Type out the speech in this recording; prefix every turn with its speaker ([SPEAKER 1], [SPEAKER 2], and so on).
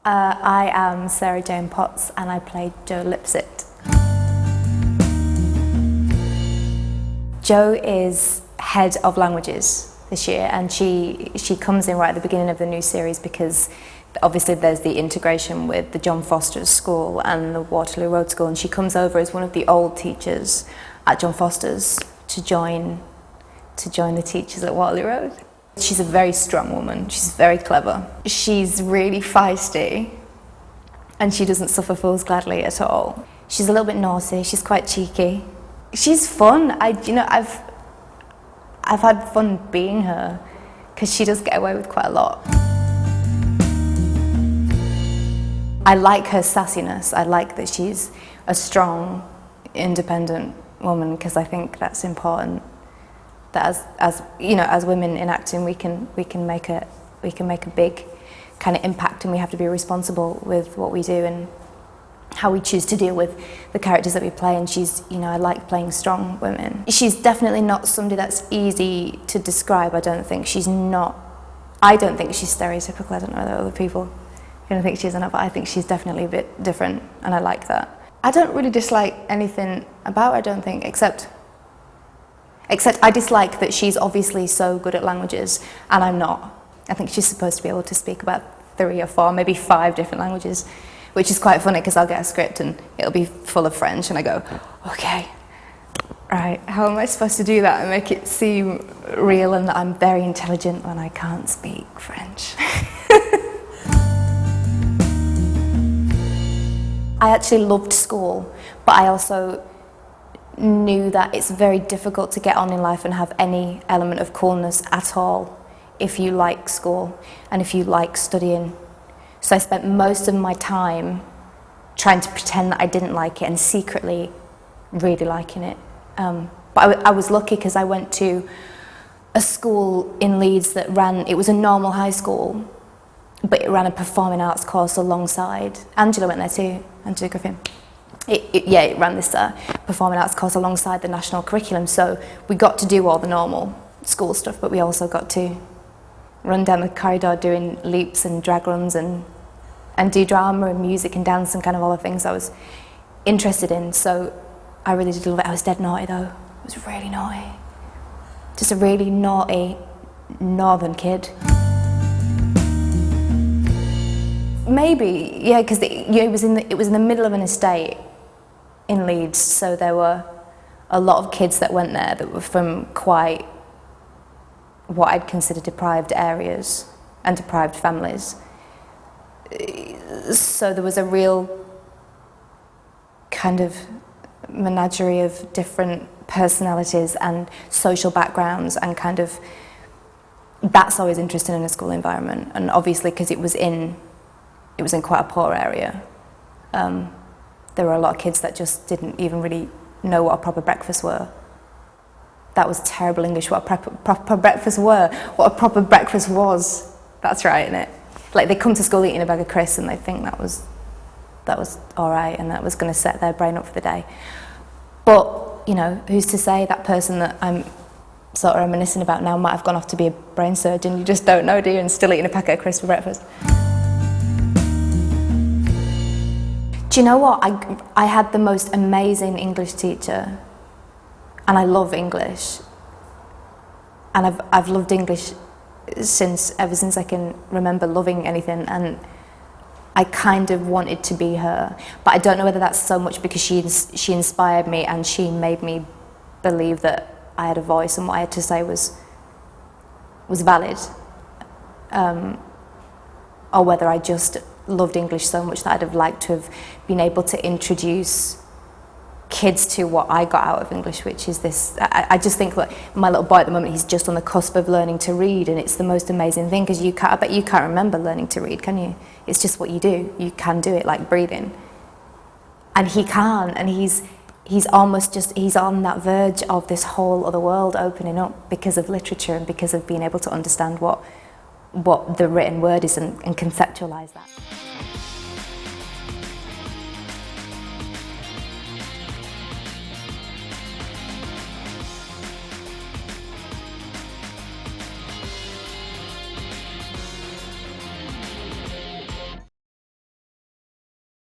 [SPEAKER 1] I am Sarah Jane Potts and I play Jo Lipsit. Jo is head of languages this year, and she comes in right at the beginning of the new series because obviously there's the integration with the John Foster's school and the Waterloo Road school, and she comes over as one of the old teachers at John Foster's to join the teachers at Waterloo Road. She's a very strong woman, she's very clever. She's really feisty and she doesn't suffer fools gladly at all. She's a little bit naughty, she's quite cheeky. She's fun. I've had fun being her because she does get away with quite a lot. I like her sassiness. I like that she's a strong, independent woman because I think that's important. That as women in acting, we can make a big kind of impact, and we have to be responsible with what we do and how we choose to deal with the characters that we play. And I like playing strong women. She's definitely not somebody that's easy to describe. I don't think she's stereotypical. I don't know whether other people are going to think she is or not, but I think she's definitely a bit different, and I like that. I don't really dislike anything about her, I don't think, except I dislike that she's obviously so good at languages and I'm not. I think she's supposed to be able to speak about 3 or 4, maybe 5 different languages, which is quite funny because I'll get a script and it'll be full of French and I go, okay, right, how am I supposed to do that and make it seem real and that I'm very intelligent when I can't speak French? I actually loved school, but I also knew that it's very difficult to get on in life and have any element of coolness at all if you like school and if you like studying. So I spent most of my time trying to pretend that I didn't like it and secretly really liking it. But I was lucky because I went to a school in Leeds that it was a normal high school, but it ran a performing arts course alongside. Angela went there too, Angela Griffin. It ran this performing arts course alongside the national curriculum, so we got to do all the normal school stuff, but we also got to run down the corridor doing leaps and drag runs and do drama and music and dance and kind of all the things I was interested in. So I really did love it. I was dead naughty though. I was really naughty. Just a really naughty northern kid. Maybe, yeah, because it was in the middle of an estate in Leeds, so there were a lot of kids that went there that were from quite what I'd consider deprived areas and deprived families. So there was a real kind of menagerie of different personalities and social backgrounds, and kind of that's always interesting in a school environment. And obviously because it was in quite a poor area, there were a lot of kids that just didn't even really know what a proper breakfast were. That was terrible English, what a proper breakfast were, what a proper breakfast was. That's right, isn't it? Like they come to school eating a bag of crisps and they think that was all right and that was going to set their brain up for the day. But, who's to say that person that I'm sort of reminiscing about now might have gone off to be a brain surgeon? You just don't know, do you? And still eating a packet of crisps for breakfast. Do you know what? I had the most amazing English teacher, and I love English, and I've loved English ever since I can remember loving anything, and I kind of wanted to be her, but I don't know whether that's so much because she inspired me and she made me believe that I had a voice and what I had to say was valid, or whether I just loved English so much that I'd have liked to have been able to introduce kids to what I got out of English, which is this. I just think that my little boy at the moment, he's just on the cusp of learning to read, and it's the most amazing thing because I bet you can't remember learning to read, can you? It's just what you do. You can do it like breathing, and he can't, and he's on that verge of this whole other world opening up because of literature and because of being able to understand what the written word is and conceptualize that.